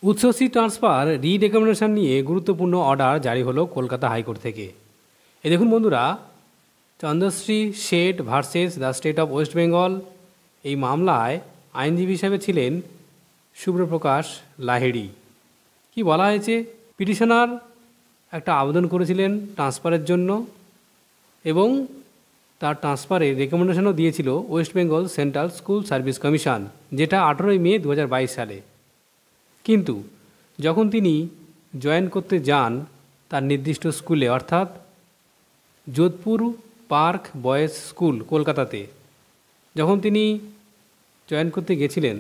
উচ্চশিক্ষা ট্রান্সফার রিরেকমেন্ডেশন নিয়ে গুরুত্বপূর্ণ অর্ডার জারি হলো কলকাতা হাইকোর্ট থেকে। দেখুন বন্ধুরা, Chandrashree Sheth versus the State of West Bengal, এই মামলায় আইনজীবী হিসেবে ছিলেন শুভ্রপ্রকাশ লাহিড়ী। কি বলা হয়েছে? পিটিশনার একটা আবেদন করেছিলেন ট্রান্সফারের জন্য এবং তার ট্রান্সফারের রেকমেন্ডেশনও দিয়েছিল West Bengal central school service commission, যেটা 18 মে 2022 সালে। কিন্তু যখন তিনি জয়েন করতে যান তার নির্দিষ্ট স্কুলে, অর্থাৎ যোধপুর পার্ক বয়েজ স্কুল কলকাতাতে, যখন তিনি জয়েন করতে গেছিলেন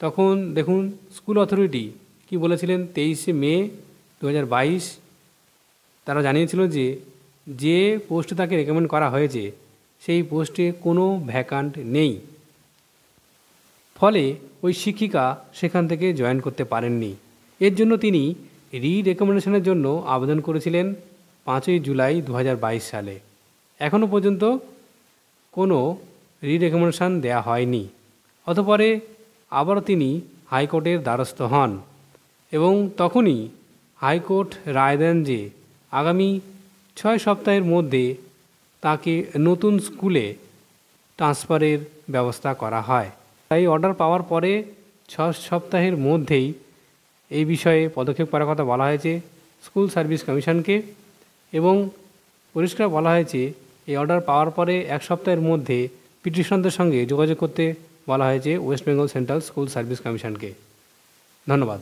তখন দেখুন স্কুল অথরিটি কি বলেছিলেন। 23 মে 2022 তারা জানিয়েছিল যে পোস্টে তাকে রেকমেন্ড করা হয়েছে সেই পোস্টে কোনো ভ্যাকান্ট নেই, ফলে ওই শিক্ষিকা সেখান থেকে জয়েন করতে পারেননি। এর জন্য তিনি রিরেকমেন্ডেশনের জন্য আবেদন করেছিলেন 5 জুলাই 2022 সালে। এখনও পর্যন্ত কোনো রিরেকমেন্ডেশন দেয়া হয়নি। অতঃপরে আবারও তিনি হাইকোর্টের দ্বারস্থ হন এবং তখনই হাইকোর্ট রায় দেন যে আগামী 6 সপ্তাহের মধ্যে তাকে নতুন স্কুলে ট্রান্সফারের ব্যবস্থা করা হয়। তাই অর্ডার পাওয়ার পরে 6 সপ্তাহের মধ্যেই এই বিষয়ে পদক্ষেপ করার কথা বলা হয়েছে স্কুল সার্ভিস কমিশনকে এবং পরিষ্কার বলা হয়েছে এই অর্ডার পাওয়ার পরে 1 সপ্তাহের মধ্যে পিটিশনদের সঙ্গে যোগাযোগ করতে বলা হয়েছে West Bengal central school service কমিশনকে। ধন্যবাদ।